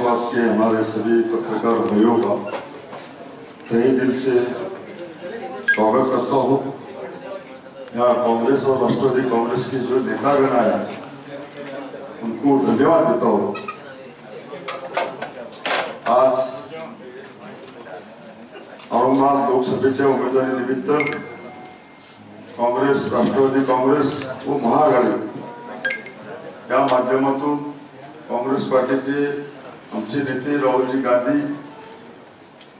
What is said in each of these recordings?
मुलाकात के हमारे सभी पत्रकार भाइयों का तहे दिल से स्वागत करता हूँ। यहाँ कांग्रेस और राष्ट्रवादी कांग्रेस के जो नेतागण आए उनको धन्यवाद देता हूँ। आज औरंगाबाद लोकसभेच्या उमेदवारी निमित्त कांग्रेस राष्ट्रवादी कांग्रेस व महाआघाडी या माध्यमातून कांग्रेस पार्टीचे आमचे नेते राहुलजी गांधी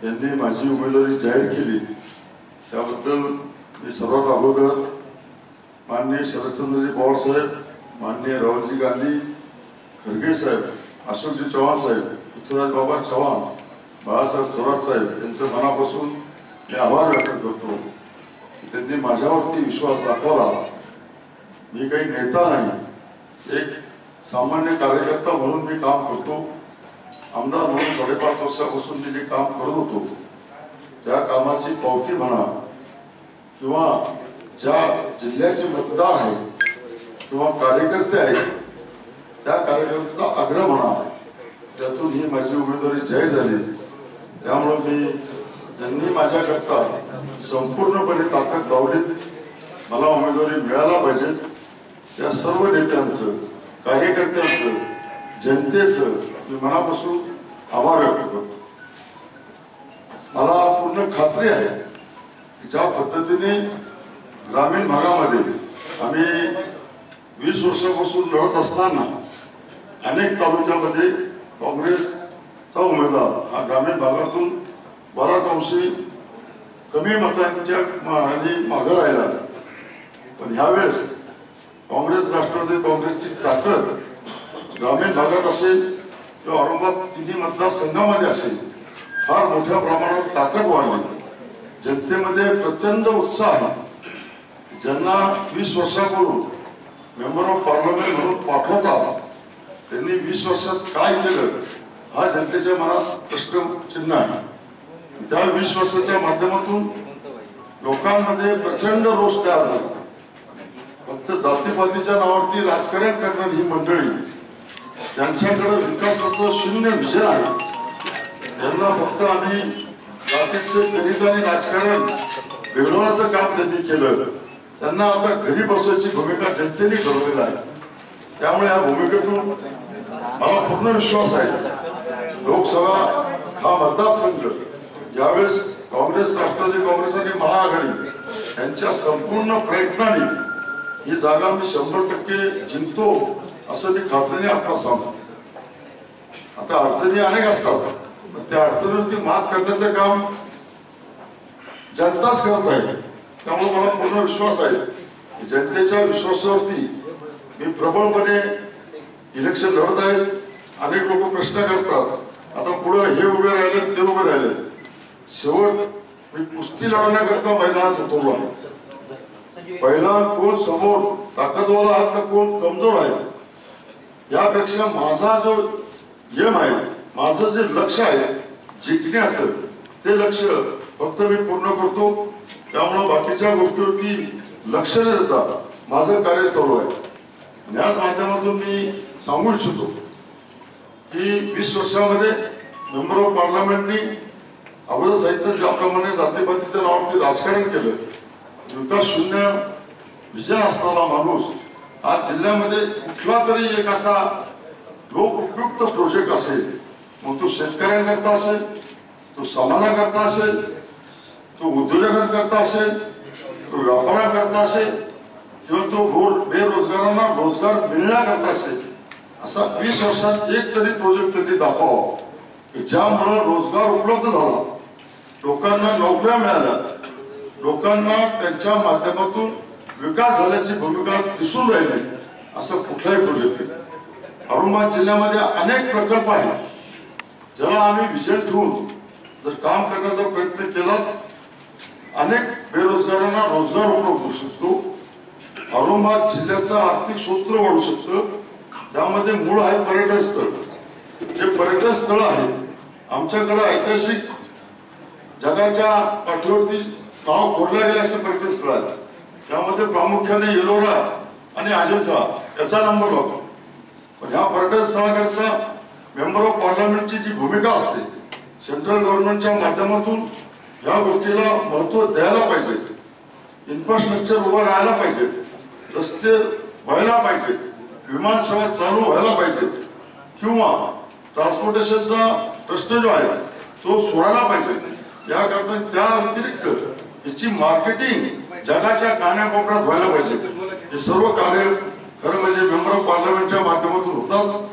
यांनी माझी उमेदवारी जाहीर केली। त्याबद्दल मी सर्वात अगोदर माननीय शरदचंद्रजी पवार साहेब, माननीय राहुलजी गांधी, खरगे साहेब, अशोकजी चव्हाण साहेब, पृथ्वीराज बाबा चव्हाण, बाळासाहेब थोरात साहेब यांचे मनापासून मी आभार व्यक्त करतो। त्यांनी माझ्यावरती विश्वास दाखवला। मी काही नेता नाही, एक सामान्य कार्यकर्ता म्हणून मी काम करतो। आमदार म्हणून 5.5 वर्षापासून मी जे काम करत होतो त्या कामाची पावती म्हणा किंवा ज्या जिल्ह्याचे मतदार आहेत किंवा कार्यकर्ते आहेत त्या कार्यकर्त्याचा आग्रह म्हणा, त्यातून ही माझी उमेदवारी जाहीर झाली। त्यामुळे मी ज्यांनी माझ्याकरता संपूर्णपणे ताकद लावली मला उमेदवारी मिळायला पाहिजे त्या सर्व नेत्यांचं, कार्यकर्त्यांचं, जनतेचं मी मनापासून आभार व्यक्त करतो। मला पूर्ण खात्री आहे की ज्या पद्धतीने ग्रामीण भागामध्ये आम्ही 20 वर्षापासून लढत असताना अनेक तालुक्यामध्ये काँग्रेसचा उमेदवार हा ग्रामीण भागातून बराच अंशी कमी मतांच्या मागे राहिला, पण ह्यावेळेस काँग्रेस राष्ट्रवादी काँग्रेसची ताकद ग्रामीण भागात असेल किंवा औरंगाबाद तिन्ही मतदारसंघामध्ये असेल फार मोठ्या प्रमाणात ताकद वाढली। जनतेमध्ये प्रचंड उत्साह आहे। ज्यांना 20 वर्षापूर्वी मेंबर ऑफ पार्लमेंट म्हणून पाठवतात त्यांनी 20 वर्षात काय केलं हा जनतेच्या मनात प्रश्नचिन्ह आहे। त्या 20 वर्षाच्या माध्यमातून लोकांमध्ये प्रचंड रोष तयार झाला। फक्त जातीपातीच्या नावावरती राजकारण करणारी ही मंडळी त्यांच्याकडे विकासाचं शून्य विजन आहे। त्यांना फक्त आम्ही जातीचे गणित आणि राजकारण बिघडवण्याचं काम त्यांनी केलं। त्यांना आता घरी बसवायची भूमिका जनतेने ठरवलेली आहे। त्यामुळे या भूमिकेतून मला पूर्ण विश्वास आहे लोकसभा हा मतदारसंघ यावेळेस काँग्रेस राष्ट्रवादी काँग्रेस आणि महाआघाडी यांच्या संपूर्ण प्रयत्नांनी ही जागा मी 100% जिंकतो असं मी खात्रीने आपल्याला सांगतो। आता अडचणी अनेक असतात, पण त्या अडचणीवरती मात करण्याचं काम जनताच करत आहे। त्यामुळे मला पूर्ण विश्वास आहे की जनतेच्या विश्वासावरती मी प्रबळपणे इलेक्शन लढत आहे। अनेक लोक प्रश्न करतात आता पुढे हे उभे राहिले ते उभे राहिले, शेवट मी कुस्ती लढवण्याकरता मैदानात उतरलो आहे। पहिला कोण समोर ताकदवाला आहे तर कोण कमजोर आहे यापेक्षा माझा जो गेम आहे, माझं जे लक्ष आहे जिंकण्याचं, ते लक्ष फक्त मी पूर्ण करतो। त्यामुळे बाकीच्या गोष्टीवरती लक्ष न देता माझं कार्य चालू आहे। याच माध्यमातून मी सांगू इच्छितो की 20 वर्षामध्ये मेंबर ऑफ पार्लमेंटनी अगोदर साहित्य ज्याप्रमाणे जातीपातीच्या नावावरती राजकारण केलं, विकास शून्य विजन असणारा माणूस आज जिल्ह्यामध्ये कुठला तरी एक असा लोकउपयुक्त प्रोजेक्ट असेल, मग तो शेतकऱ्यांकरता असेल, तो समाजाकरता असेल, तो उद्योजकांकरता असेल, तो व्यापाऱ्यांकरता असेल किंवा तो बेरोजगारांना रोजगार मिळण्याकरता असेल, असा 20 वर्षात एक तरी प्रोजेक्ट त्यांनी दाखवावा की ज्यामुळे रोजगार उपलब्ध झाला, लोकांना नोकऱ्या मिळाल्या, लोकांना त्यांच्या माध्यमातून विकास झाल्याची भूमिका दिसून राहिली। असं कुठलाही प्रोजेक्ट नाही। औरंगाबाद जिल्ह्यामध्ये अनेक प्रकल्प आहेत ज्याला आम्ही विजन ठेवून जर काम करण्याचा प्रयत्न केला अनेक बेरोजगारांना रोजगार उपलब्ध होऊ शकतो। औरंगाबाद जिल्ह्याचं आर्थिक सूत्र वाढू शकतं। त्यामध्ये मूळ आहे पर्यटन स्थळ। जे पर्यटन स्थळ आहेत आमच्याकडे ऐतिहासिक जगाच्या पाठीवरती नाव कोरल्या गेले असे पर्यटन स्थळ आहेत। त्यामध्ये प्रामुख्याने येलोरा आणि अजिंठा याचा नंबर लागतो। पण ह्या पर्यटन स्थळाकरता मेंबर ऑफ पार्लमेंटची जी भूमिका असते सेंट्रल गव्हर्नमेंटच्या माध्यमातून या गोष्टीला महत्त्व द्यायला पाहिजे. इन्फ्रास्ट्रक्चर उभं राहायला पाहिजे, रस्ते व्हायला पाहिजे, विमान सेवा चालू व्हायला पाहिजे किंवा ट्रान्सपोर्टेशनचा प्रश्न जो आहे तो सोडायला पाहिजे. याकरता त्या व्यतिरिक्त याची मार्केटिंग जगाच्या कानाकोपऱ्यात व्हायला पाहिजे. हे सर्व कार्य खरं म्हणजे मेंबर ऑफ पार्लमेंटच्या माध्यमातून होतात,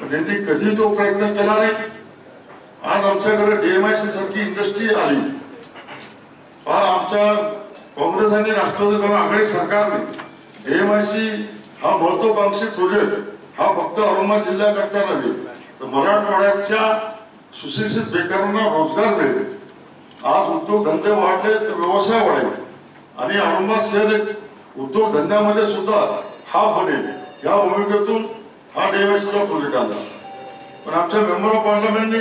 पण त्यांनी कधी तो प्रयत्न केला नाही. आज आमच्याकडे DMIC सारखी इंडस्ट्री आली. आमच्या काँग्रेस आणि राष्ट्रवादी आघाडी सरकारने DMIC हा महत्वाकांक्षी प्रोजेक्ट हा फक्त औरंगाबाद जिल्ह्याकरता नव्हे तर मराठवाड्याच्या सुशिक्षित बेकारांना रोजगार मिळेल. आज उद्योगधंदे वाढले तर व्यवसाय वाढेल आणि औरंगाबाद शहर एक उद्योगधंद्यामध्ये सुद्धा हा बनेल. या भूमिकेतून हा DMICचा प्रोजेक्ट आला. पण आमच्या मेंबर ऑफ पार्लमेंटने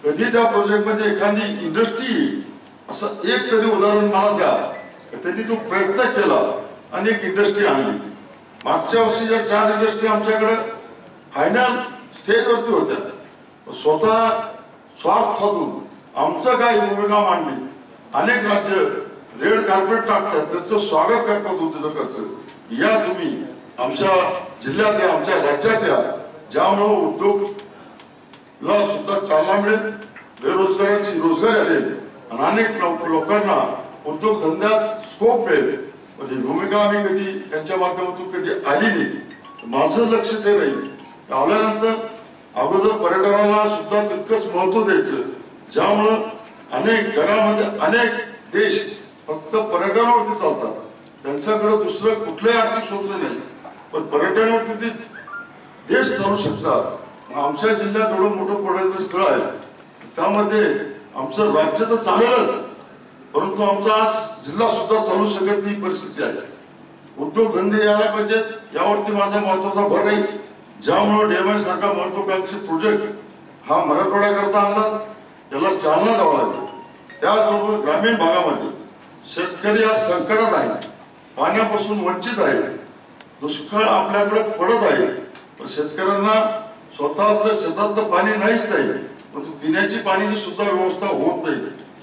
कधी त्या प्रोजेक्टमध्ये एखादी इंडस्ट्री असं एक तरी उदाहरण मला द्या, त्यांनी तो प्रयत्न केला आणि एक इंडस्ट्री आणली. मागच्या वर्षी ज्या 4 इंडस्ट्री आमच्याकडे फायनल स्टेजवरती होत्या, स्वतः स्वार्थ साधून आमचं काय भूमिका मांडली. अनेक राज्य रेड कार्पेट टाकतात, त्यांचं स्वागत करतात उद्योजकांचं. या तुम्ही आमच्या जिल्ह्यात आमच्या राज्यात या, ज्यामुळे उद्योगला सुद्धा चालना मिळेल, बेरोजगारांची रोजगार आलेल आणि अनेक लोकांना उद्योगधंद्यात स्कोप मिळेल. म्हणजे भूमिका आम्ही कधी त्यांच्या माध्यमातून कधी आली नाही. माझं लक्ष ते राहील. आल्यानंतर अगोदर पर्यटनाला सुद्धा तितकंच महत्व द्यायचं, ज्यामुळं अनेक जगामध्ये अनेक देश फक्त पर्यटनावरती चालतात. त्यांच्याकडे दुसरं कुठलंही आर्थिक स्रोत नाही, पण पर्यटनावरती ते देश चालू शकतात. आमच्या जिल्ह्यात एवढं मोठं पर्यटन स्थळ आहे, त्यामध्ये आमचं राज्य तर चालेलच, परंतु आमचा आज जिल्हा सुद्धा चालू शकत नाही परिस्थिती आहे. उद्योगधंदे यायला पाहिजेत, यावरती माझा महत्वाचा भर आहे. ज्यामुळे DMIC सारखा महत्वाकांक्षी प्रोजेक्ट हा मराठवाड्याकरता आणला, त्याला चालना द्यावं लागेल. त्याचबरोबर ग्रामीण भागामध्ये शेतकरी आज संकटात आहे, पाण्यापासून वंचित आहे, दुष्काळ आपल्याकडे पडत आहे. पण शेतकऱ्यांना स्वतःच शेतातलं पाणी नाहीच नाही, पण पिण्याची पाण्याची सुद्धा व्यवस्था होत नाही.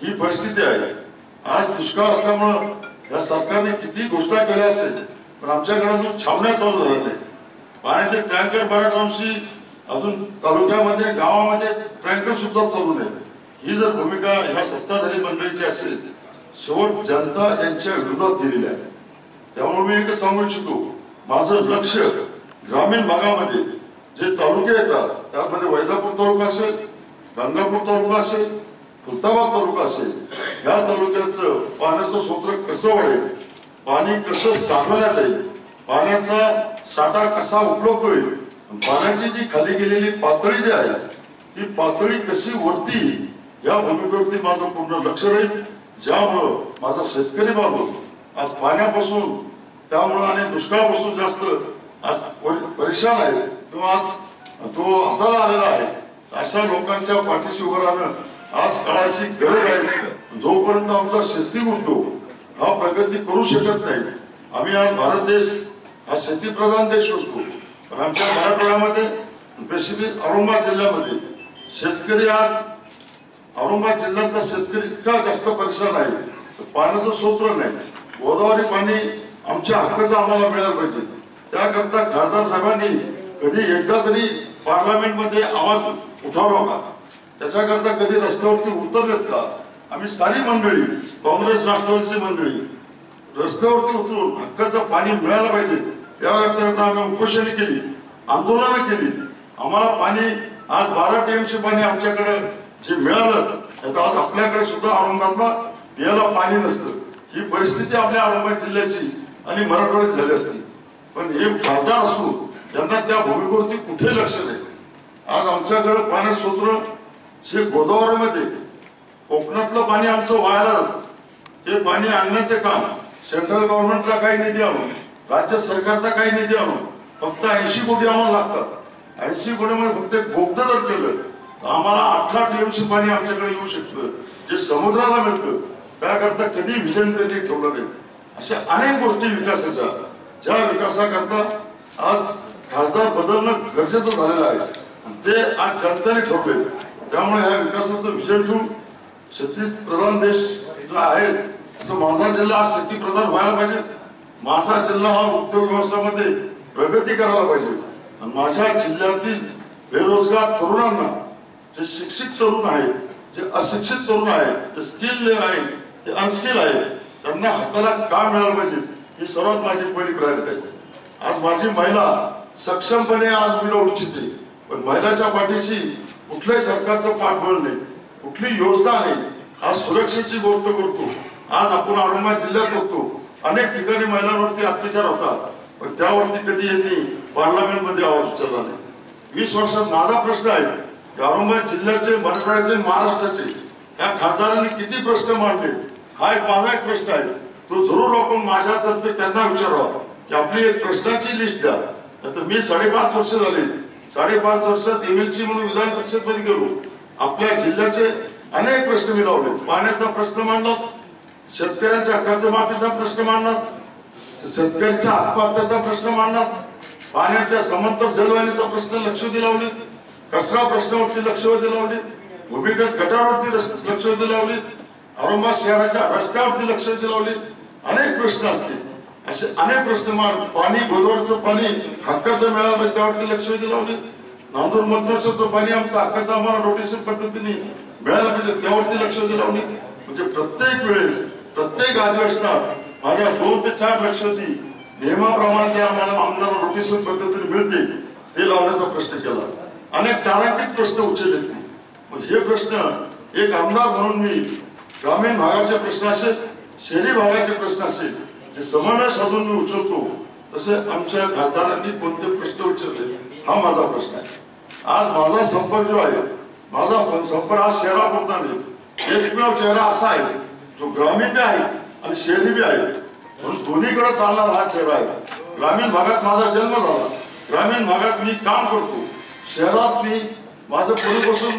ही परिस्थिती आहे. आज दुष्काळ असल्यामुळं या सरकारने किती घोषणा केल्या असेल, पण आमच्याकडे अजून छावण्या चालू झाल्या नाही. पाण्याचे टँकर बऱ्याच अंशी अजून तालुक्यामध्ये गावामध्ये टँकर सुद्धा चालू नाही. ही जर भूमिका ह्या सत्ताधारी मंडळीची असेल, शेवट जनता यांच्या विरोधात दिलेली आहे. त्यामुळे मी एकच सांगू इच्छितो, माझं लक्ष ग्रामीण भागामध्ये जे तालुके येतात, त्यामध्ये वैजापूर तालुका असेल, गंगापूर तालुका असेल, खुलताबाद तालुका असेल, या तालुक्याचं पाण्याचं स्रोत कसं वाढेल, पाणी कसं साठवण्यात येईल, पाण्याचा साठा कसा उपलब्ध होईल, पाण्याची जी खाली गेलेली पातळी जी आहे ती पातळी कशी वरती, या भूमिकेवरती माझं पूर्ण लक्ष राहील. ज्यामुळं माझा शेतकरी बांधव आज पाण्यापासून त्यामुळं आणि दुष्काळापासून जास्त आज परेशान आहे किंवा आज तो हाताला आलेला आहे. अशा लोकांच्या पाठीशी उभं राहणं आज काळाची गरज आहे. जोपर्यंत आमचा शेती उद्योग हा प्रगती करू शकत नाही, आम्ही आज भारत देश हा शेतीप्रधान देश होतो, पण आमच्या मराठवाड्यामध्ये स्पेसिफिक औरंगाबाद जिल्ह्यामध्ये शेतकरी आज औरंगाबाद जिल्ह्यातला शेतकरी इतका जास्त परेशान आहे, पाण्याचं स्रोत नाही. गोदावरी पाणी आमच्या हक्काचं आम्हाला मिळालं पाहिजे. त्याकरता खासदार साहेबांनी कधी एकदा तरी पार्लमेंटमध्ये आवाज उठवला का? त्याच्याकरता कधी रस्त्यावरती उतरलेत का? आम्ही सारी मंडळी, काँग्रेस राष्ट्रवादीची मंडळी रस्त्यावरती उतरून हक्काचं पाणी मिळायला पाहिजे याकरता आम्ही उपोषण केली, आंदोलनं केली. आम्हाला पाणी आज 12 TMC पाणी आमच्याकडे जे मिळालं, त्यात आज आपल्याकडे सुद्धा औरंगाबादला यायला पाणी नसतं. ही परिस्थिती आपल्या औरंगाबाद जिल्ह्याची आणि मराठवाड्यात झाली असती. पण हे खासदार असून त्यांना त्या भूमिकेवरती कुठे लक्ष नाही. आज आमच्याकडे पाणी स्रोत जे गोदावरीमध्ये कोकणातलं पाणी आमचं वायाला जातं, ते पाणी आणण्याचे काम सेंट्रल गव्हर्नमेंटचा काही निधी आणून, राज्य सरकारचा काही निधी आणून फक्त 80 कोटी आम्हाला लागतात. 80 कोटीमध्ये फक्त एक बोगदा जर केलं तर आम्हाला 18 TMC पाणी आमच्याकडे येऊ शकतं, जे समुद्राला मिळतं. त्याकरता कधी विजन त्यांनी ठेवलं नाही. अशा अनेक गोष्टी विकासाच्या, ज्या विकासाकरता आज खासदार बदलणं गरजेचं झालेलं आहे. आणि ते आज जनतेने ठरवले. त्यामुळे ह्या विकासाचं विजन ठेवून शेती प्रधान देश जो आहे तसं माझा जिल्हा आज शेती प्रधान व्हायला पाहिजे. माझा जिल्हा हा उद्योग व्यवसायामध्ये प्रगती करायला पाहिजे आणि माझ्या जिल्ह्यातील बेरोजगार तरुणांना, जे शिक्षित तरुण आहेत, जे अशिक्षित तरुण आहेत, जे स्किल आहे, ते अनस्किल आहे, त्यांना हाताला काम मिळालं पाहिजे ही सर्वात माझी पहिली प्रायोरिटी आहे. आज माझी महिला सक्षमपणे आज मी राहू इच्छिते, पण महिलाच्या पाठीशी कुठल्याही सरकारचं पाठबळ नाही, कुठली योजना नाही. आज सुरक्षेची गोष्ट करतो. आज आपण औरंगाबाद जिल्ह्यात बघतो अनेक ठिकाणी महिलांवरती अत्याचार होतात, पण त्यावरती कधी यांनी पार्लमेंटमध्ये आवाज उचलला नाही. 20 वर्षात माझा प्रश्न आहे की औरंगाबाद जिल्ह्याचे, मराठवाड्याचे, महाराष्ट्राचे या खासदारांनी किती प्रश्न मांडले, हा एक माझा एक प्रश्न आहे. तो जरूर आपण माझ्यातर्फे त्यांना विचारावा की आपली एक प्रश्नाची लिस्ट द्या. आता मी 5.5 वर्ष झाले, 5.5 वर्षात MLC म्हणून विधान परिषदेमध्ये गेलो. आपल्या जिल्ह्याचे अनेक प्रश्न मी लावले. पाण्याचा प्रश्न मांडला, शेतकऱ्यांच्या कर्जमाफीचा प्रश्न मांडला, शेतकऱ्यांच्या आत्महत्याचा प्रश्न मांडला, पाण्याच्या समांतर जलवाहिनीचा प्रश्न लक्षवेधी लावले, कचरा प्रश्नावरती लक्षवेधी लावले, भूमिगत गटारावरती लक्षवेधी लावले, औरंगाबाद शहराच्या रस्त्यावरती लक्षवेधी लावले. अनेक प्रश्न असतील, असे अनेक प्रश्न पाणी, गोदावरीचं पाणी हक्काचं मिळालं त्यावरती लक्षवेधी लावले. नांदूर मधमाशाचं पाणी आमचं हक्काचं आम्हाला रोटेशन पद्धतीने मिळालं पाहिजे त्यावरती लक्षवेधी लावले. म्हणजे प्रत्येक वेळेस, प्रत्येक अधिवेशनात माझ्या 2 ते 4 लक्षवेधी नियमाप्रमाणे आम्हाला आमदार रोटेशन पद्धतीने मिळते ते लावण्याचा प्रश्न केला. अनेक तारांकित प्रश्न उचलले. हे प्रश्न एक आमदार म्हणून मी ग्रामीण भागाचे प्रश्न असेल, शहरी भागाचे प्रश्न असेल, जे समन्वय साधून मी उचलतो, तसे आमच्या खासदारांनी कोणते प्रश्न उचलले हा माझा प्रश्न आहे. आज माझा संपर्क जो आहे, माझा संपर्क आज शहरापुरता नाही. एकमेव चेहरा असा आहे जो ग्रामीण आहे आणि शहरी बी आहे, म्हणून दोन्हीकडे चालणारा हा चेहरा आहे. ग्रामीण भागात माझा जन्म झाला, ग्रामीण भागात मी काम करतो, शहरात मी माझं पूर्वीपासून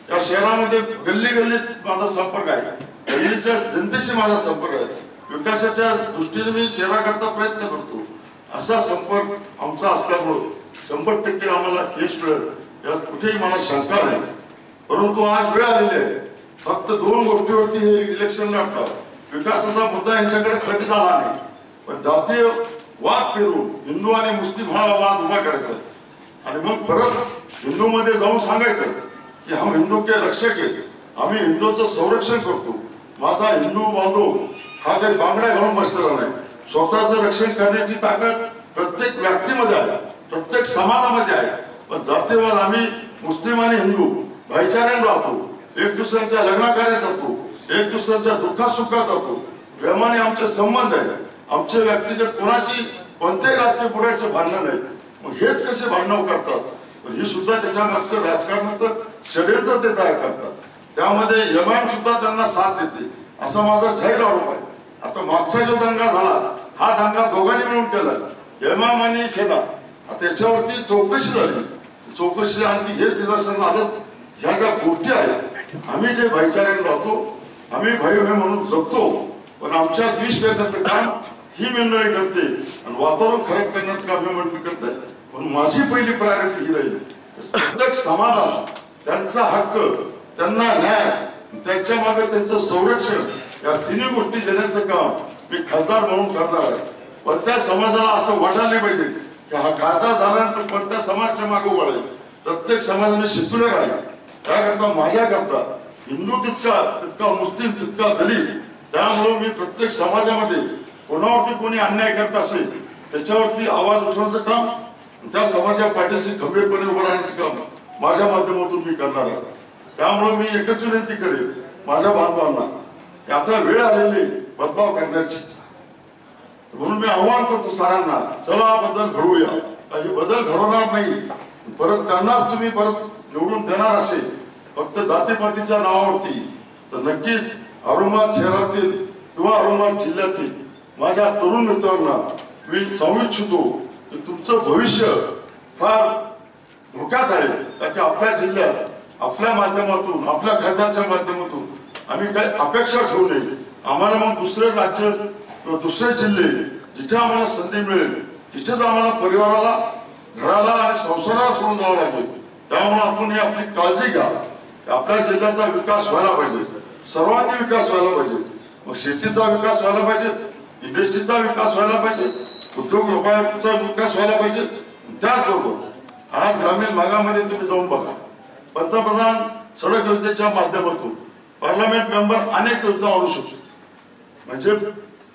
या शहरामध्ये गल्ली गल्लीत माझा संपर्क आहे, गल्लीच्या जनतेशी माझा संपर्क आहे. विकासाच्या दृष्टीने मी शहराकरता प्रयत्न करतो. असा संपर्क आमचा असल्यामुळं 100% आम्हाला यश मिळेल यात कुठेही मला शंका नाही. परंतु आज वेळ आलेली आहे, फक्त 2 गोष्टीवरती हे इलेक्शन लढतात. विकासाचा मुद्दा यांच्याकडे कधीच आला नाही, पण जातीय वाद पेरून हिंदू आणि मुस्लिम हा वाद उभा करायचा आणि मग परत हिंदू मध्ये जाऊन सांगायचं की हम हिंदू के रक्षक आहेत, आम्ही हिंदूचं संरक्षण करतो. माझा हिंदू बांधव हा काही बांगड्या घालून बसलेला नाही. स्वतःचं रक्षण करण्याची ताकद प्रत्येक व्यक्तीमध्ये आहे, प्रत्येक समाजामध्ये आहे. पण जातीयवाद, आम्ही मुस्लिम आणि हिंदू भाईचाऱ्याने राहतो, एक दुसऱ्यांच्या लग्नाकार्यात जातो, एक दुसऱ्यांच्या दुःखात सुखात जातो, प्रेमाने आमचे संबंध आहे. आमचे व्यक्तिगत कोणाशी कोणत्याही राजकीय पुढ्याचे भांडण नाही. मग हेच कसे भांडण करतात, पण ही सुद्धा त्याच्या मागचं राजकारणाचं षड्यंत्र ते तयार करतात. त्यामध्ये MIM सुद्धा त्यांना साथ देते असा माझा जाहीर आरोप आहे. आता मागचा जो दंगा झाला हा दंगा दोघांनी मिळून केला, MIM आणि सेना. त्याच्यावरती चौकशी झाली, चौकशी आणि हेच निदर्शन आलं ह्या ज्या गोष्टी आहेत, आम्ही जे भाईचाऱ्याने राहतो, आम्ही भाई भाई म्हणून जगतो, पण आमच्या विष पेरण्याचं काम ही मंडळी करते आणि वातावरण खराब करण्याचं काम ही मंडळी करते. पण माझी पहिली प्रायोरिटी ही राहील प्रत्येक समाजाला त्यांचा हक्क, त्यांना न्याय, त्यांच्या मागे त्यांचं संरक्षण या तिन्ही गोष्टी देण्याचं काम मी खासदार म्हणून करणार आहे. पण त्या समाजाला असं वाटायला नाही पाहिजे की हा खासदार झाल्यानंतर कोणत्या समाजाच्या मागे वळेल. प्रत्येक समाजाने शिकलेला आहे. त्याकरता माझ्याकरता हिंदू तितका मुस्लिम तितका दलित, त्यामुळे मी प्रत्येक समाजामध्ये कोणावरती कोणी अन्याय करत असेल त्याच्यावरती आवाज उठवण्याचं काम, त्या समाजा पाठीशी खंबीरपणे उभं राहण्याचं काम माझ्या माध्यमातून मी करणार आहे. त्यामुळे मी एकच विनंती करेन माझ्या बांधवांना, आता वेळ आलेली बदलाव करण्याची, म्हणून मी आव्हान करतो साऱ्यांना, चला बदल घडवूया. काही बदल घडवणार नाही, परत त्यांनाच तुम्ही परत निवडून देणार असेल फक्त जातीपातीच्या नावावरती, तर नक्कीच औरंगाबाद शहरातील किंवा औरंगाबाद जिल्ह्यातील माझ्या तरुण मित्रांना मी सांगू इच्छितो की तुमचं भविष्य फार धोक्यात आहे. की आपल्या जिल्ह्यात आपल्या माध्यमातून, आपल्या खासदारच्या माध्यमातून आम्ही काही अपेक्षा ठेवू नये. आम्हाला मग दुसरे राज्य किंवा दुसरे जिल्हे जिथे आम्हाला संधी मिळेल तिथेच आम्हाला परिवाराला, घराला आणि संसाराला सोडून जावं लागेल. त्यामुळे आपण ही आपली काळजी घ्या. आपल्या जिल्ह्याचा विकास व्हायला पाहिजे, सर्वांगी विकास व्हायला पाहिजे. मग शेतीचा विकास व्हायला पाहिजे, इंडस्ट्रीचा विकास व्हायला पाहिजे, उद्योग व्यापाराचा विकास व्हायला पाहिजे. त्याचबरोबर आज ग्रामीण भागामध्ये तुम्ही जाऊन बघा, पंतप्रधान सडक योजनेच्या माध्यमातून पार्लमेंट मेंबर अनेक योजना आणू शकतो. म्हणजे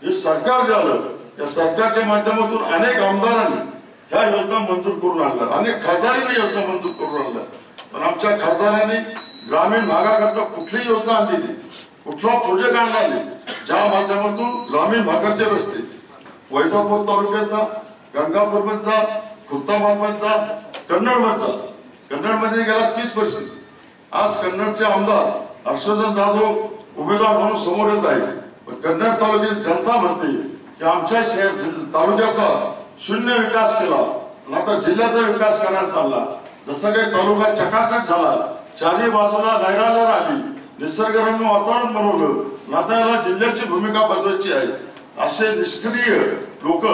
हे सरकार जे आलं त्या सरकारच्या माध्यमातून अनेक आमदारांनी ह्या योजना मंजूर करून आणल्या, अनेक खासदारांनी योजना मंजूर करून आणल्या. पण आमच्या खासदारांनी ग्रामीण भागाकरता कुठलीही योजना आणली नाही, कुठला प्रोजेक्ट आणला नाही, ज्या माध्यमातून ग्रामीण भागाचे रस्ते वैजापूर तालुक्याचा, गंगापूरचा, खुलताबादचा, कन्नडमध्ये गेला 30 वर्ष. आज कन्नडचे आमदार हर्षवर्धन जाधव उमेदवार म्हणून समोर येत आहे. पण कन्नड तालुक्याची जनता म्हणते की आमच्या तालुक्याचा शून्य विकास केला आणि आता जिल्ह्याचा विकास करायला चालला. जसं काही तालुका चकाचक झाला, चारही बाजूला लहरालहर आली, निसर्गरम्य वातावरण बनवलं, आता याला जिल्ह्याची भूमिका बजवायची आहे. असे निष्क्रिय लोक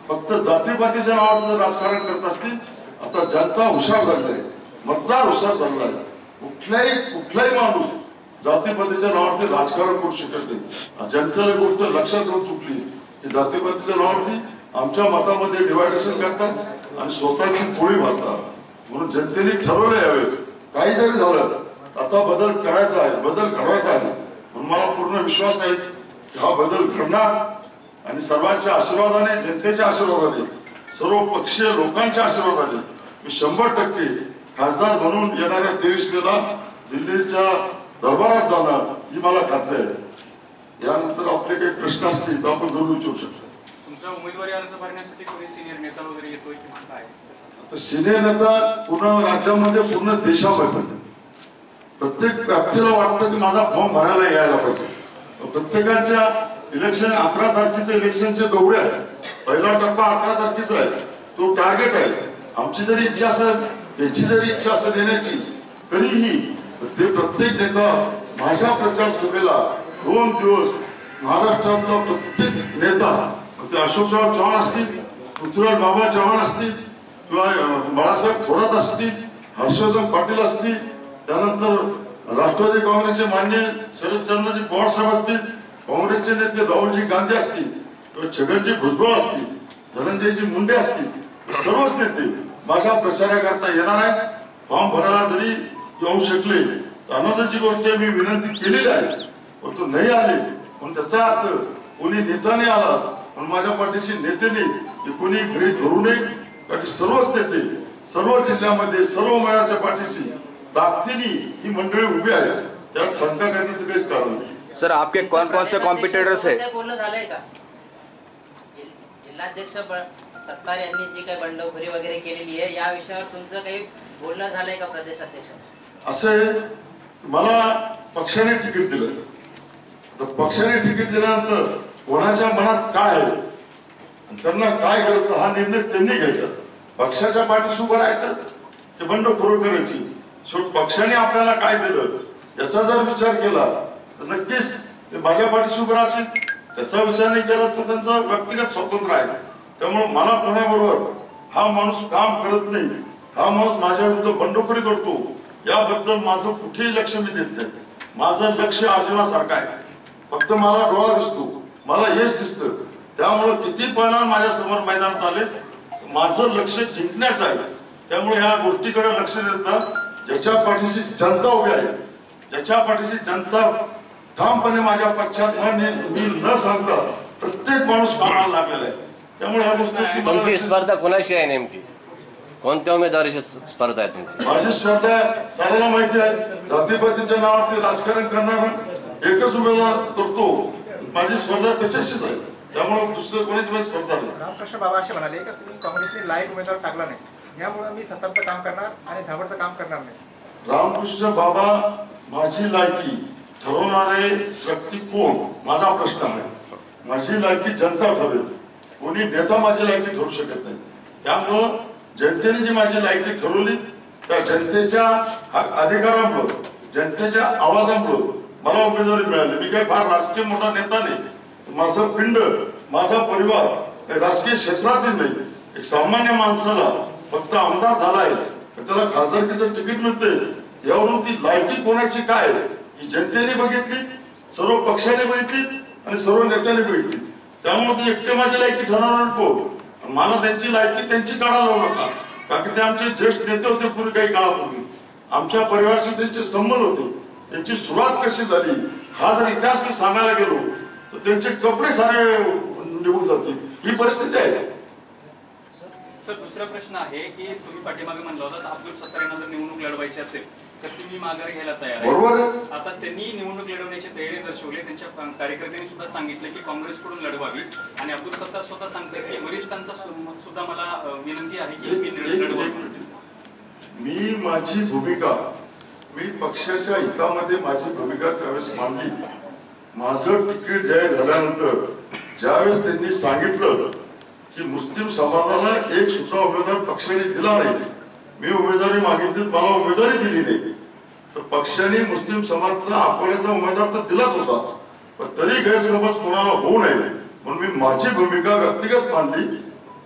फक्त जातीपातीच्या नावावर राजकारण करत असतील. आता जनता हुशार झाली आहे, मतदार हुशार झाला आहे. कुठलाही माणूस जातीपातीच्या नावावरती राजकारण करू शकत नाही. जनतेला गोष्ट लक्षात घेऊन चुकली की जातीपातीच्या नावावरती आमच्या मतामध्ये डिवायडेशन करतात आणि स्वतःची पोळी भाजतात. म्हणून जनतेने ठरवलं यावेळेस काही जरी झालं आता बदल करायचा आहे, बदल घडवायचा आहे. म्हणून मला पूर्ण विश्वास आहे की हा बदल घडणार आणि सर्वांच्या आशीर्वादाने, जनतेच्या आशीर्वादाने, सर्व पक्षीय लोकांच्या आशीर्वादाने मी 100% खासदार म्हणून येणाऱ्या 23 मेला दिल्लीच्या दरबारात जाणार ही मला खात्री आहे. यानंतर आपले काही प्रश्न असतील तर आपण जरूर विचारू शकतो. तुमचा उमेदवारी अर्ज भरण्यासाठी कोणी सिनियर नेता वगैरे येतोय की काय? आता सिनियर नेता पूर्ण राज्यामध्ये, पूर्ण देशामध्ये प्रत्येक व्यक्तीला वाटतं की माझा फॉर्म भरायला यायला पाहिजे. प्रत्येकाच्या इलेक्शन 11 तारखेचे इलेक्शनचे दौरे आहे. पहिला टप्पा 11 तारखेचा आहे, तो टार्गेट आहे. आमची जरी इच्छा असेल, त्याची जरी इच्छा असेल देण्याची, तरीही ते प्रत्येक नेता माझ्या प्रचार सभेला 2 दिवस महाराष्ट्रातला प्रत्येक नेता, ते अशोकराव चव्हाण असतील, पृथ्वीराज बाबा चव्हाण असतील किंवा बाळासाहेब थोरात असतील, हर्षवर्धन पाटील असतील, त्यानंतर राष्ट्रवादी काँग्रेसचे मान्य शरदचंद्रजी पवार साहेब असतील, काँग्रेसचे नेते राहुलजी गांधी असतील किंवा छगनजी भुजबळ असतील, धनंजयजी मुंडे असतील, सर्वच नेते माझ्या प्रचाराकरता येणार आहेत. फॉर्म भरायला जरी येऊ शकले तर आनंदाची गोष्ट मी विनंती केलेली आहे, पण तो नाही आले म्हणून त्याचा अर्थ कोणी नेत्याने आला पण माझ्या पाठीशी नेत्याने कोणी घरी धरू नये. कारण सर्वच नेते सर्व जिल्ह्यामध्ये सर्व मळ्याच्या पाठीशी ताकदीने ही मंडळी उभी आहे, त्यात शंका करण्याचं काहीच कारण नाही. सर आपके कौन कौन से कॉम्पिटिटर्स है? बोलणं झालंय का? जिल्हाध्यक्ष सत्तार यांनी जी काही बंडखोरी वगैरे केलेली आहे या विषयावर तुमचं काही बोलणं झालंय का प्रदेशाध्यक्ष? असे मला पक्षाने तिकीट दिलं, तर पक्षाने तिकीट दिल्यानंतर कोणाच्या मनात काय आहे आणि त्यांना काय करायचं हा निर्णय त्यांनी घ्यायचा. पक्षाच्या पाठीशी उभं राहायचं ते बंडखोरी करायची. शेवट पक्षाने आपल्याला काय दिलं याचा जर विचार केला तर नक्कीच ते माझ्या पाठीशी उभं राहतील. त्याचा विचार नाही केला तर त्यांचं व्यक्तिगत स्वातंत्र्य आहे. त्यामुळे मला कोणाबरोबर हा माणूस काम करत नाही, हा माणूस माझ्या विरुद्ध बंडखोरी करतो याबद्दल माझं कुठेही लक्ष मी देत नाही. माझं लक्ष अर्जुनासारखं आहे. फक्त मला डोळा दिसतो, मला यश दिसतं. त्यामुळे किती परिणाम माझ्या समोर मैदानात आले, माझं लक्ष जिंकण्याचं आहे. त्यामुळे ह्या गोष्टीकडे लक्ष देता ज्याच्या पाठीशी जनता उभी आहे, ज्याच्या पाठीशी जनता ठामपणे माझ्या पक्षात मी न सांगता प्रत्येक माणूस कामाला लागलेला आहे. त्यामुळे ह्या गोष्टी तुमची स्पर्धा कोणाशी आहे नेमकी? कोणत्या उमेदवाराची स्पर्धा आहे तुमची? माझी स्पर्धा सर्वांना माहिती आहे. जातीपातीच्या नावावरती राजकारण करणारा एकच उमेदवार करतो. माझी स्पर्धा त्याच्याशीच आहे. त्यामुळे दुसरं कोणाची स्पर्धा नाही. रामकृष्ण बाबा असे म्हणाले की तुम्ही काँग्रेसने लाईक उमेदवार टाकला नाही, यामुळे मी सत्ताचं काम करणार आणि झाबडचं काम करणार नाही. रामकृष्ण बाबा माझी लायकी ठरवणारे व्यक्ती कोण माझा प्रश्न आहे. माझी लायकी जनता ठरवेल, कोणी नेता माझी लायकी ठरवू शकत नाही. त्यामुळं जनतेने जी माझी लायकी ठरवली त्या जनतेच्या अधिकारामुळे, जनतेच्या आवाजामुळे मला उमेदवारी मिळाली. मी काही फार राजकीय मोठा नेता नाही. माझं पिंड, माझा परिवार राजकीय क्षेत्रातील नाही. एक सामान्य माणसाला फक्त आमदार झालाय त्याला खासदारकीचं तिकीट मिळते यावरून ती लायकी कोणाची काय ही जनतेने बघितली, सर्व पक्षाने बघितली आणि सर्व नेत्यांनी बघितली. त्यामुळे ती एकटे माझी लायकी ठरवणार नको, मला त्यांची लायकी त्यांची काढायला लावू नका. कारण की ते आमचे ज्येष्ठ नेते होते पूर्वी काही काळापूर्वी, आमच्या परिवाराशी त्यांचे संबंध होते. त्यांची सुरुवात कशी झाली हा जर इतिहास मी सांगायला गेलो तर त्यांचे कपडे सारे निघून जातील, ही परिस्थिती आहे. सर दुसरा प्रश्न आहे की तुम्ही पाठीमागे म्हणला होता तर अब्दुल सत्तार यांना जर निवडणूक लढवायची असेल तर तुम्ही माघार घ्यायला तयार आहे. बरोबर आहे. आता त्यांनी निवडणूक लढवण्याची तयारी दर्शवली, त्यांच्या कार्यकर्त्यांनी सुद्धा सांगितलं की काँग्रेसकडून लढवावी आणि अब्दुल सत्तार स्वतः सांगते की वरिष्ठांचा सुद्धा मला विनंती आहे की मी लढवावी. मी माझी भूमिका मी पक्षाच्या हितामध्ये माझी भूमिका त्यावेळेस मांडली. माझं तिकीट जाहीर झाल्यानंतर ज्यावेळेस त्यांनी सांगितलं की मुस्लिम समाजाला एक सुद्धा उमेदवार पक्षाने दिला नाही, मी उमेदवारी मागितली, मला उमेदवारी दिली नाही, तर पक्षाने मुस्लिम समाजाचा अकोल्याचा उमेदवार तर दिलाच होता, पण तरी गैरसमज कोणाला होऊ नये म्हणून मी माझी भूमिका व्यक्तिगत मांडली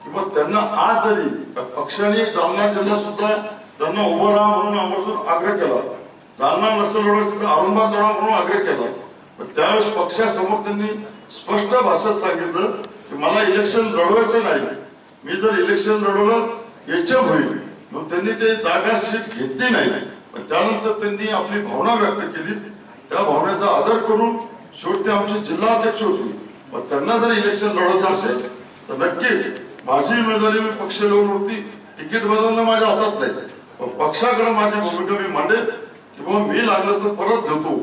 की मग त्यांना आज जरी पक्षाने जालना जिल्हा सुद्धा त्यांना उभं राहा म्हणून आवर्जून आग्रह केला, जालना नसेल लढवायचं तर औरंगाबाद लढा म्हणून आग्रह केला. पण त्यावेळेस पक्षासमोर त्यांनी स्पष्ट भाषेत सांगितलं की मला इलेक्शन लढवायचं नाही, मी जर इलेक्शन लढवलं याच्या होईल म्हणून त्यांनी ते जागा सीट घेतली नाही. पण त्यानंतर त्यांनी आपली भावना व्यक्त केली, त्या भावनेचा आदर करून शेवटी आमचे जिल्हा अध्यक्ष होते, पण त्यांना जर इलेक्शन लढवायचं असेल तर नक्कीच माझी उमेदवारी मी पक्ष लढवून होती, तिकीट बदलणं माझ्या हातात नाही, पण पक्षाकडे माझी भूमिका मी मांडेल की बाबा मी लागलं तर परत घेतो,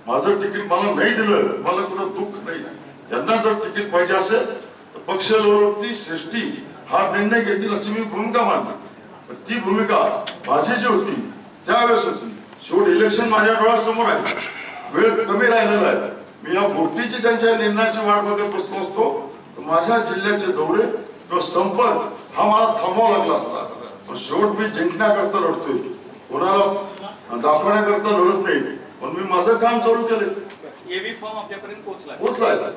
माझं तिकीट मला नाही दिलं मला कुठं दुःख नाही, यांना जर तिकीट पाहिजे असेल तर पक्ष लढवती श्रेष्ठी हा निर्णय घेतील अशी मी भूमिका मांडली. पण ती भूमिका माझी जी होती त्यावेळेस होती. शेवट इलेक्शन माझ्या डोळ्यासमोर आहे, वेळ कमी राहिलेला आहे, मी या गोष्टीची त्यांच्या निर्णयाची वाट बघत बसलो असतो तर माझ्या जिल्ह्याचे दौरे किंवा संपर्क हा मला थांबवावा लागला असता. पण शेवट मी जिंकण्याकरता लढतोय, कोणाला दाखवण्याकरता लढत नाही, पण मी माझं काम चालू केलं. एबी फॉर्म आपल्यापर्यंत पोहोचलाय.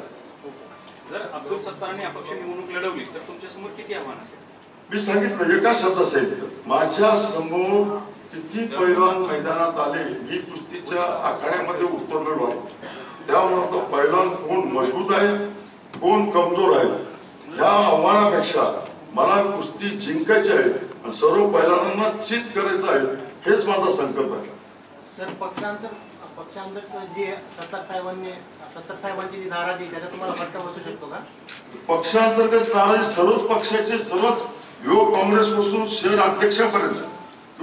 जर अब्दुल सत्तारांनी अपक्ष निवडणूक लढवली तर तुमच्या समोर किती आव्हान असेल? मी सांगितलं एका शब्दात सांगितलं, माझ्या समोर किती पैलवान मैदानात आले, मी कुस्तीच्या आखाड्यामध्ये उतरलेलो आहे, त्यामुळे तो पैलवान कोण मजबूत आहे कोण कमजोर आहे या आव्हानापेक्षा मला कुस्ती जिंकायची आहे, सर्व पैलवानांना चित करायचं आहे, हेच माझा संकल्प आहे. सर पक्षांतर जी सत्तार साहेबांची जी नाराजी त्याचा तुम्हाला फटका बसू शकतो का? पक्षांतर्गत नाराजी सर्वच पक्षाचे सर्वच युवक काँग्रेसपासून शहर अध्यक्षापर्यंत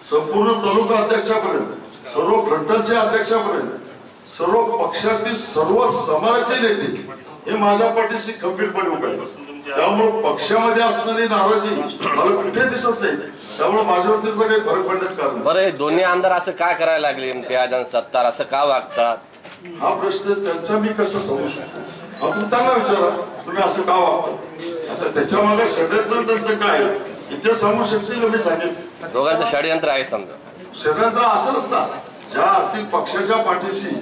संपूर्ण तालुका अध्यक्षापर्यंत सर्व फ्रंटलच्या अध्यक्षापर्यंत सर्व पक्षातील सर्व समाजाचे नेते हे माझ्या पाठीशी खंबीरपणे उभे आहेत. त्यामुळे पक्षामध्ये असणारी नाराजी मला कुठे दिसत नाही, त्यामुळे माझ्यावरती काही फरक पडण्याच कारण. बरं, हे दोन्ही आमदार असं काय करायला लागले, इम्तियाज आणि सत्तार असं का वागतात? हा प्रश्न त्यांचा मी कसं समजू शकतो, हा तुम्ही त्यांना विचारा, तुम्ही असं का वागता. आता त्याच्या मागे षडयंत्र त्यांचं काय इथे सांगू शकतील, मी सांगेन दोघांचं षडयंत्र आहे समजा. षडयंत्र असेलच ना, ज्या आर्थिक पक्षाच्या पाठीशी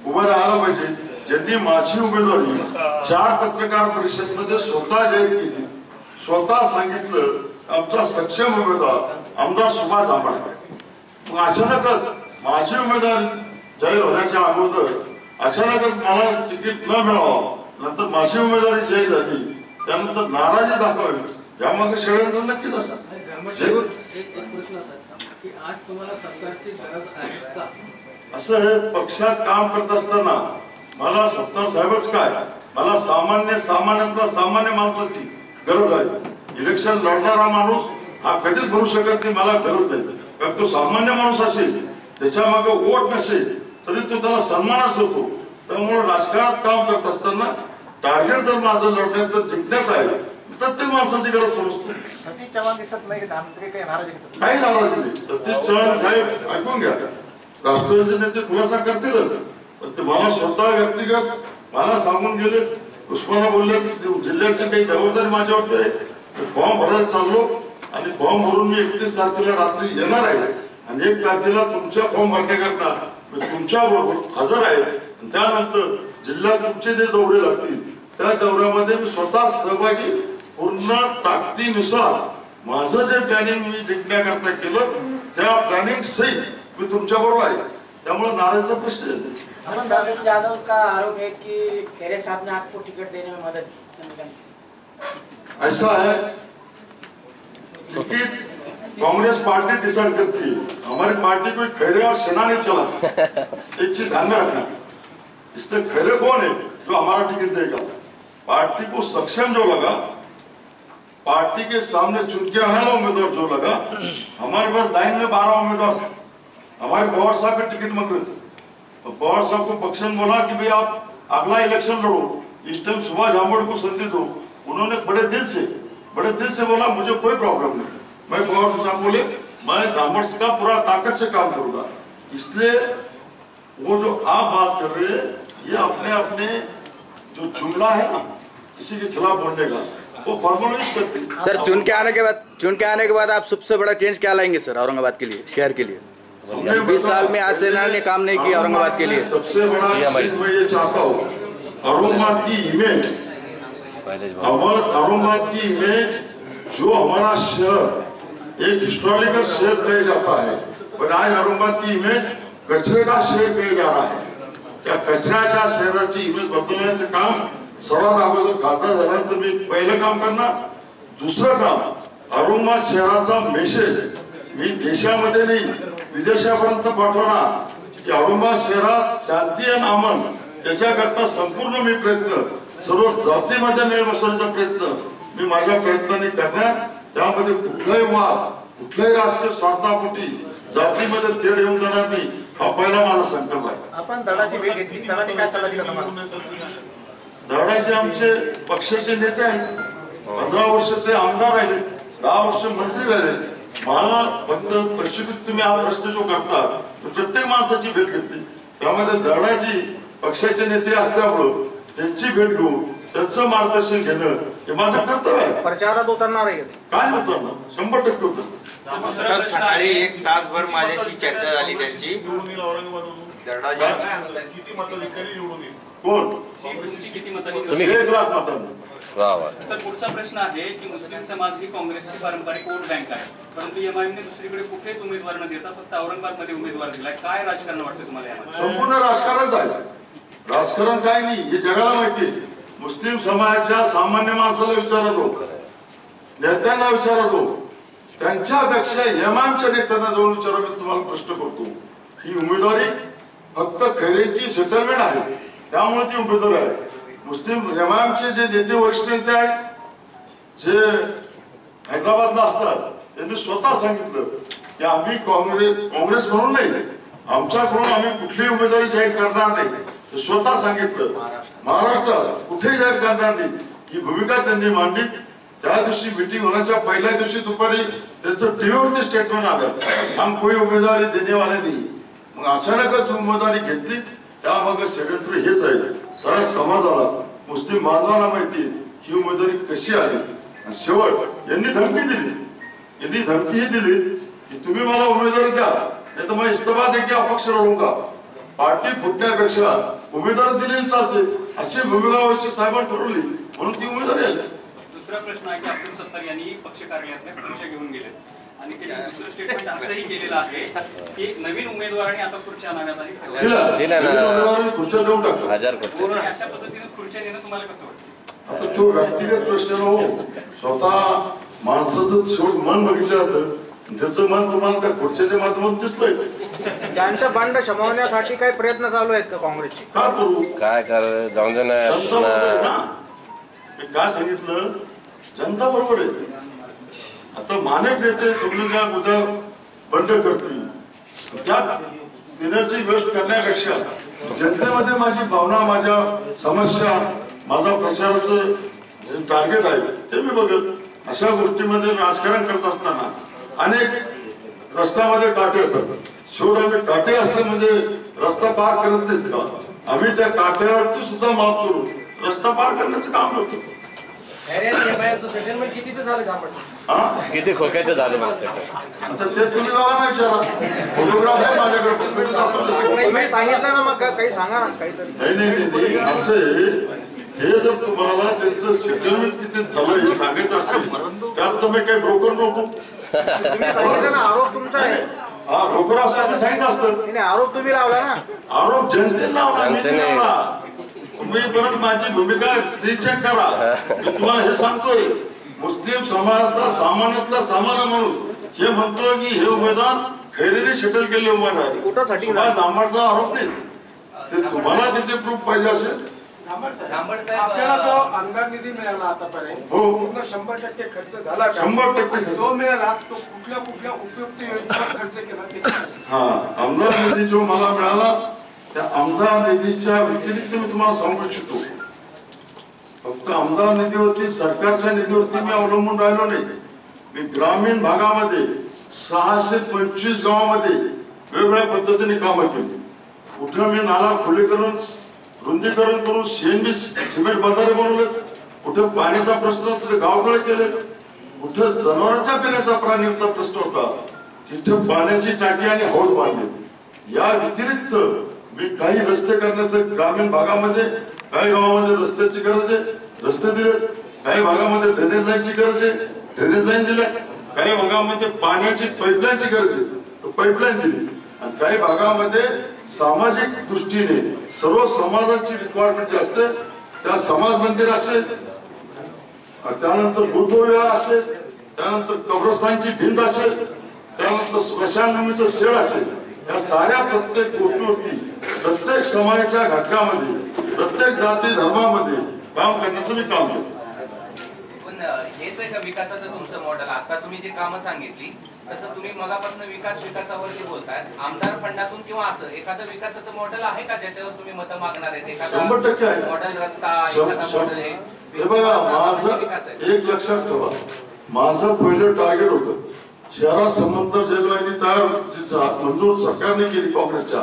उभं राहायला पाहिजे, ज्यांनी माझी उमेदवारी 4 पत्रकार परिषदेमध्ये स्वतः जाहीर केली, स्वतः सांगितलं आमचा सक्षम उमेदवार आमदार सुभाष झांबडे, मग अचानकच माझी उमेदवारी जाहीर होण्याच्या अगोदर अचानकच मला तिकीट न मिळावं, नंतर माझी उमेदवारी जाहीर झाली त्यानंतर नाराजी दाखवावी, त्यामागे षडयंत्र नक्कीच असेल. आज तुम्हाला सरकारची गरज आहे का? असं हे पक्षात काम करत असताना मला सत्तार साहेबच काय, मला सामान्यातला सामान्य माणसाची गरज आहे. इलेक्शन लढणारा माणूस हा कधीच बनू शकत नाही, मला गरज नाही, कारण तो सामान्य माणूस असेल त्याच्या मागे वोट नसेल तरी तो त्याला सन्मानच होतो. त्यामुळे राजकारणात काम करत असताना टार्गेट जर माझं लढण्याचं जिंकण्याचं आहे, प्रत्येक माणसाची गरज समजतो. सतीश चव्हाण दिसत नाही, काही नाराजी काही नाराजी नाही. सतीश चव्हाण साहेब ऐकून घ्या, राष्ट्रवादीचे नेते खुलासा करतीलच, पण ते मला स्वतः व्यक्तिगत मला सांगून गेले, उस्माना बोलले जिल्ह्याची काही जबाबदारी माझ्यावरती आहे, फॉर्म भरायला चाललो आणि फॉर्म भरून मी 31 तारखेला रात्री येणार आहे आणि 1 तारखेला तुमच्या फॉर्म भरण्याकरता मी तुमच्या बरोबर हजर आहे. त्यानंतर जिल्ह्यात तुमचे जे दौरे लागतील त्या दौऱ्यामध्ये मी स्वतः सहभागी पूर्ण ताकदीनुसार माझं जे प्लॅनिंग मी जिंकण्याकरता केलं त्या प्लॅनिंग सहित मी तुमच्या बरोबर आहे, त्यामुळे नाराजचा प्रश्न येतो. अरुण यादव का आरोप है कि खैरे साहब ने आपको टिकट देने में मदद की? ऐसा है, टिकट कांग्रेस पार्टी डिसाइड करती है, हमारी पार्टी कोई खैरे और सेना नहीं चला. एक चीज ध्यान में रखना, इसलिए खैरे कौन है जो हमारा टिकट देगा? पार्टी को सक्षम जो लगा, पार्टी के सामने चुन के आने वाला उम्मीदवार जो लगा, हमारे पास लाइन में 12 उम्मीदवार थे. हमारे पवार साहब के टिकट मांग रहे थे, तो पवार साहब को पक्ष ने बोला कि भाई आप अगला इलेक्शन लड़ो, इस टाइम सुभाष झामोड़ को संधि दो. उन्होंने बड़े दिल से बोला मुझे कोई प्रॉब्लम नहीं. मैं पवार साहब बोले मैं झामोड़ का पूरा ताकत से काम करूंगा. इसलिए वो जो आप बात कर रहे हैं, ये अपने अपने जो जुमला है ना किसी के खिलाफ बोलने का, वो फॉर्मुलाइज करती. सर चुन के आने के बाद आप सबसे बड़ा चेंज क्या लाएंगे सर औरंगाबाद के लिए, शहर के लिए? 20 साल में आज सेना ने काम नहीं किया औरंगाबाद के लिए. सबसे बड़ा चीज मैं ये चाहता हूँ, औरंगाबाद की इमेज, औरंगाबाद की इमेज जो हमारा शहर एक हिस्टोरिकल शहर कहा जाता है, पण आज औरंगाबाद की इमेज कचरे का शहर कहा जा रहा है. त्या कचऱ्याच्या शहराची इमेज बदलण्याचं काम सर्वात अगोदर खासदार झाल्यानंतर मी पहिलं काम करणार. दुसरं काम, औरंगाबाद शहराचा मेसेज मी देशामध्ये नाही विदेशापर्यंत पाठवणार की औरंगाबाद शहरात शांती आणि अमन याच्याकरता संपूर्ण मी प्रयत्न, सर्व जातीमध्ये मेळ बसवण्याचा प्रयत्न मी माझ्या प्रयत्नांनी करणार. त्यामध्ये कुठलाही वाद, कुठल्याही राजकीय स्वार्थापोटी जातीमध्ये तेढ येऊन जाणार नाही, हा पहिला माझा संकल्प आहे. आपण दलाची भेट घेतली, दलाने काय सल्ला दिला तुम्हाला? दलाचे आमचे पक्षाचे नेते आहेत, 15 वर्ष ते आमदार राहिले, 10 वर्ष मंत्री राहिले. मला फक्त पश्चिमीत तुम्ही हा प्रश्न जो करता प्रत्येक माणसाची भेट घेतली, त्यामध्ये दलाची पक्षाचे नेते असल्यामुळं त्यांची भेट घेऊन त्यांचं मार्गदर्शन घेणं हे माझं कर्तव्य आहे. प्रचारात उतरणार आहे काय होतं ना, 100% होतं. सकाळी 1 तासभर माझ्याशी चर्चा झाली त्यांची. किती मतं विकायला निवडून येईल? कोण? किती मतांनी? तुम्ही 1 लाख मतांना. वा वा. सर पुढचा प्रश्न आहे की मुस्लिम समाज ही काँग्रेसची पारंपरिक वोट बँक आहे, परंतु एमआयएम ने दुसरीकडे कुठेच उमेदवार न देता फक्त औरंगाबाद मध्ये उमेदवार दिलाय. काय राजकारण वाटतं तुम्हाला यामध्ये? संपूर्ण राजकारणच आहे. राजकारण काय नाही हे जगाला माहिती आहे. मुस्लिम समाजाच्या सामान्य माणसाला विचारत हो, नेत्यांना विचारत हो, त्यांच्यापेक्षा एमआयएमच्या नेत्यांना जाऊन विचारा. मी तुम्हाला प्रश्न करतो, ही उमेदवारी फक्त खैरेंची सेटलमेंट आहे, त्यामुळे ती उमेदवारी आहे. मुस्लिम एमआयएमचे जे नेते, वरिष्ठ नेते आहेत, जे हैदराबादला असतात, त्यांनी स्वतः सांगितलं की आम्ही काँग्रेस म्हणून नाही, आमच्याकडून आम्ही कुठलीही उमेदवारी जाहीर करणार नाही. स्वतः सांगितलं महाराष्ट्रात कुठेही जाहीर करणार नाही, ही भूमिका त्यांनी मांडली. त्या दिवशी मीटिंग होण्याच्या पहिल्या दिवशी दुपारी त्यांचं टीव्हीवरती स्टेटमेंट आलं, हम कोई उमेदवारी देने वाले नाही. मग अचानकच उमेदवारी घेतली, त्यामागे षडयंत्र हेच आहे. सारा समाजाला, मुस्लिम बांधवांना माहिती ही उमेदवारी कशी आली. आणि शेवट यांनी धमकी ही दिली की तुम्ही मला उमेदवारी द्या, नाही तर मैं इस्तीफा दे के अपक्ष लढूंगा. पार्टी फुटण्यापेक्षा उमेदवारी दिलेली चालते, अशी भूमिका वरिष्ठ साहेबांनी ठरवली, म्हणून ती उमेदवारी आली. दुसरा प्रश्न आहे की अब्दुल सत्तार यांनी पक्ष कार्यालयातल्या खुर्च्या घेऊन गेले आणि त्यांनी दुसरं स्टेटमेंट असंही केलेलं आहे की नवीन उमेदवारांनी आता खुर्च्या आणाव्यात आणि खुर्च्या देऊन टाकल्या. 1000 खुर्च्या. अशा पद्धतीने खुर्च्या नेणं तुम्हाला कसं वाटतं? आता तो व्यक्तिगत प्रश्न हो, स्वतः माणसाचं शेवट मन बघितलं जातं, त्याचं मन तुम्हाला त्या खुर्च्याच्या माध्यमातून दिसतंय. त्यांचं बंड शमवण्यासाठी काही प्रयत्न चालू आहेत का काँग्रेसचे? काय करू? काय कर जाऊन दे ना. जनता बरोबर आहे ना. मी काय सांगितलं, जनता बरोबर आहे. आता मानेक नेते समजून घ्या उद्या बंड करतील, त्यात एनर्जी वेस्ट करण्यापेक्षा जनतेमध्ये माझी भावना, माझ्या समस्या, माझा प्रचाराचं जे टार्गेट आहे ते मी बघेल. अशा गोष्टीमध्ये राजकारण करत असताना अनेक रस्त्यामध्ये काटे येतात. शेवट आम्ही काटे असले म्हणजे रस्ता पार करत नाहीत का? आम्ही त्या काट्यावरती सुद्धा माफ करू रस्ता पार करण्याचं काम करतो. सेटलमेंट कितीचं झालं आपण? किती खोक्याचं झालं मला सेटल? आता ते तुम्ही गावांना विचारा, फोटोग्राफ आहे माझ्याकडे. सांगितलं ना, मग काही सांगा ना काहीतरी. नाही, असे हे जर तुम्हाला त्यांचं सेटलमेंट किती झालं हे सांगायचं असेल त्यात तुम्ही काही ब्रोकर नव्हतो. तुम्ही सांगितलं ना, आरोप तुमचा आहे. हा ब्रोकर असताना सांगितलं असतं. नाही, आरोप तुम्ही लावला ना. आरोप जनतेने लावला, मी जनतेने. लावला. तुम्ही परत माझी भूमिका रिचेक करा. मी तुम्हाला हे सांगतोय, मुस्लिम समाजाचा सामान्यातला सामान्य माणूस हे म्हणतोय की हे उमेदवार खैरेने सेटल केले उमेदवार कुठासाठी? सुभाष झांबडचा आरोप नाही. ते तुम्हाला त्याचे प्रूफ पाहिजे असेल. आपल्याला जो आमदार निधी मिळाला आतापर्यंत हो. पूर्ण 100% खर्च झाला का? 100% जो मिळाला तो कुठल्या कुठल्या उपयुक्त योजनेवर खर्च केला ते हा आमदार निधी जो मला मिळाला त्या आमदार निधीच्या व्यतिरिक्त मी तुम्हाला सांगू इच्छितो. फक्त आमदार निधीवरती सरकारच्या निधीवरती मी अवलंबून राहिलो नाही. मी ग्रामीण भागामध्ये 625 गावामध्ये वेगवेगळ्या पद्धतीने कामं केली. कुठे मी नाला खुलेकरण रुंदीकरण करून सीएनबी सिमेंट बांधारे बनवले, कुठे पाण्याचा प्रश्न होता गावतळे केले, कुठे जनावरांच्या पिण्याचा प्राण्याचा प्रश्न होता तिथे पाण्याची टाकी आणि हौद बांधले. या व्यतिरिक्त मी काही रस्ते करण्याचं ग्रामीण भागामध्ये काही गावामध्ये रस्त्याची गरज आहे, रस्ते दिले. काही भागामध्ये ड्रेनेज लाईनची गरज आहे, ड्रेनेज लाईन दिल्या. काही भागामध्ये पाण्याची पाईपलाईनची गरज आहे, तर पाईपलाईन दिली. आणि काही भागामध्ये सामाजिक दृष्टीने सर्व समाजाची रिक्वायरमेंट जी असते त्या समाज मंदिर असेल, त्यानंतर बुद्धविहार असेल, त्यानंतर कब्रस्तानची भिंत असेल, त्यानंतर स्मशानभूमीचं शेड असेल, या साऱ्या प्रत्येक गोष्टीवरती प्रत्येक समाजाच्या घटकामध्ये प्रत्येक जाती धर्मामध्ये काम करण्याचं मी काम केलं. पण हेच आहे का विकासाचं तुमचं मॉडेल? आता तुम्ही जे कामं सांगितली तसं तुम्ही मगापासून विकासावरती बोलताय. आमदार फंडातून किंवा असं एखादं विकासाचं मॉडेल आहे का ज्याच्यावर तुम्ही मतं मागणार आहेत? एखादा 100% आहे. मॉडेल रस्ता, एखादा मॉडेल हे बघा, माझं एक लक्षात ठेवा, माझं पहिलं टार्गेट होतं शहरात समांतर जेलवाहिनी तयार मंजूर सरकारने केली काँग्रेसच्या.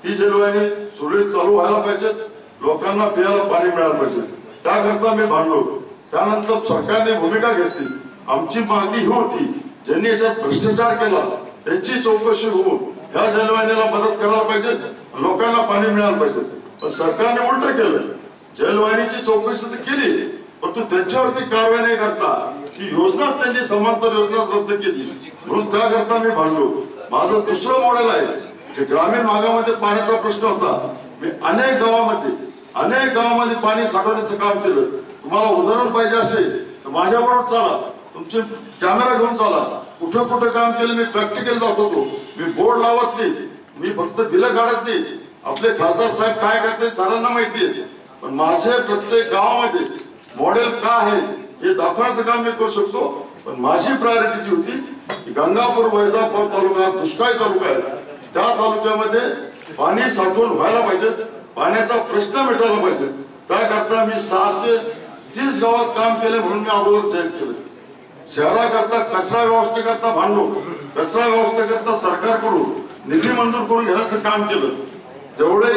ती जेलवाहिनी सुरळीत चालू व्हायला पाहिजे, लोकांना प्यायला पाणी मिळालं पाहिजे, त्याकरता मी भांडलो. त्यानंतर सरकारने भूमिका घेतली. आमची मागणी ही होती, ज्यांनी याच्यात भ्रष्टाचार केला त्यांची चौकशी होऊन ह्या जेलवाहिनीला मदत करायला पाहिजे, लोकांना पाणी मिळालं पाहिजे. पण सरकारने उलट केलं, जेलवाहिनीची चौकशी तर केली परंतु त्यांच्यावरती कारवाई नाही करता ती योजनाच त्यांची समांतर योजना रद्द केली. म्हणून त्याकरता मी भांडलो. माझं दुसरं मॉडेल आहे जे ग्रामीण भागामध्ये पाण्याचा प्रश्न होता. मी अनेक गावामध्ये पाणी साठवण्याचं काम केलं. तुम्हाला उदाहरण पाहिजे असेल तर माझ्याबरोबर चाला, तुमचे कॅमेरा घेऊन चाला. कुठं कुठं काम केलं मी प्रॅक्टिकल दाखवतो. मी बोर्ड लावत नाही, मी फक्त बिलं काढत नाही. आपले खासदार साहेब काय करते सर्वांना माहिती आहे. पण माझ्या प्रत्येक गावामध्ये मॉडेल काय आहे हे दाखवण्याचं काम मी करू शकतो. पण माझी प्रायोरिटी जी होती की गंगापूर वैजापूर तालुका दुष्काळी तालुका आहे, त्या तालुक्यामध्ये पाणी साठवून व्हायला पाहिजे, पाण्याचा प्रश्न मिटायला पाहिजे. त्याकरता मी 630 गावात काम केले म्हणून मी अगोदर जाहीर केलं. शहराकरता कचरा व्यवस्थेकरता भांडलो, कचरा व्यवस्थेकरता सरकारकडून निधी मंजूर करून घेण्याचं काम केलं तेवढे.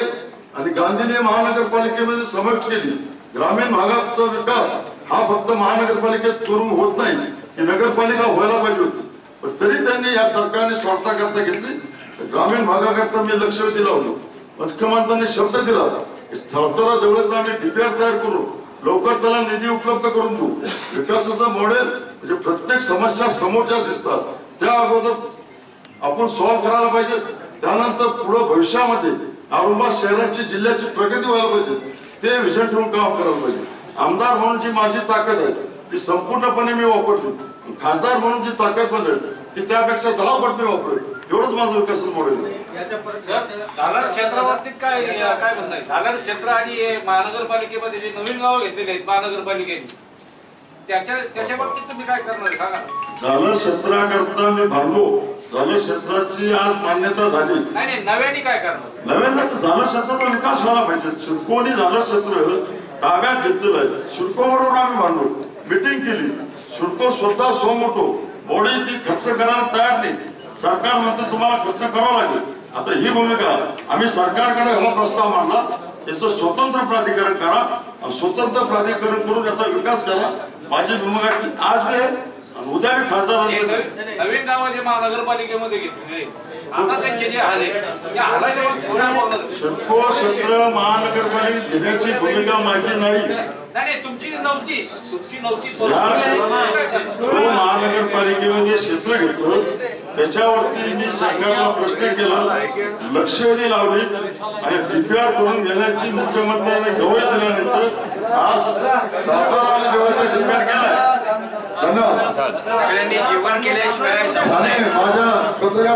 आणि गांधीने महानगरपालिकेमध्ये समाविष्ट केली. ग्रामीण भागाचा विकास हा फक्त महानगरपालिकेत करून होत नाही, की नगरपालिका व्हायला पाहिजे होती. पण तरी त्यांनी या सरकारने स्वार्थाकरता घेतली. ग्रामीण भागाकरता मी लक्ष दिलं. मुख्यमंत्र्यांनी शब्द दिला सातारा जवळचा आम्ही डीपीआर तयार करू, लवकर त्याला निधी उपलब्ध करून देऊ. विकासाचं मॉडेल म्हणजे प्रत्येक समस्या समोर ज्या दिसतात त्या अगोदर आपण सॉल्व्ह करायला पाहिजे. त्यानंतर पुढे भविष्यामध्ये औरंगाबाद शहराची जिल्ह्याची प्रगती व्हायला पाहिजे, ते विजन ठेवून काम करायला पाहिजे. आमदार म्हणून जी माझी ताकद आहे ती संपूर्णपणे मी वापरली. खासदार म्हणून जी ताकद बनेल ती त्यापेक्षा 10 पट मी वापरेल. एवढंच माझं विकासाचं मॉडेल आहे. झालार क्षेत्राबाबतीत काय म्हणताय? झालार क्षेत्र आणि महानगरपालिकेमध्ये जे नवीन गाव घेतलेले आहेत महानगरपालिकेने त्याच्या बाबतीत तुम्ही काय करणार सांगा. झालं क्षेत्राकरता मी भांडलो. झालं क्षेत्राची आज मान्यता झाली. नाही नव्याने काय करणार? नव्यानं झालं क्षेत्राचा विकास व्हायला पाहिजे. सिडकोनी झालं क्षेत्र ताब्यात घेतलेलं आहे. सिडको बरोबर आम्ही भांडलो, मिटिंग केली. सिडको स्वतः सोमोटो बॉडी ती खर्च करायला तयार नाही. सरकार म्हणतं तुम्हाला खर्च करावा लागेल. आता ही भूमिका आम्ही सरकारकडे हा प्रस्ताव मांडला, याचं स्वतंत्र प्राधिकरण करा, स्वतंत्र प्राधिकरण करून याचा विकास करा. माझी भूमिका आज बी आहे आणि उद्या बी खासदार नवीन गाव जे महानगरपालिकेमध्ये घेतलेले आता त्यांचे जे हाल आहे या हालाच्या बाबतीत काय बोलणार तुम्ही? सिडको क्षेत्र महानगरपालिका घेण्याची भूमिका माझी नाही. नाही तुमची नव्हती जो महानगरपालिकेमध्ये क्षेत्र घेतलं त्याच्यावरती मी सरकारला प्रश्न केला, लक्षवेधी लावली आणि DPR करून घेण्याची मुख्यमंत्र्यांनी गवई दिल्यानंतर आज सातारा आणि जवळचा DPR केलाय. धन्यवाद. सगळ्यांनी जीवन केल्याशिवाय आणि माझ्या पत्रकार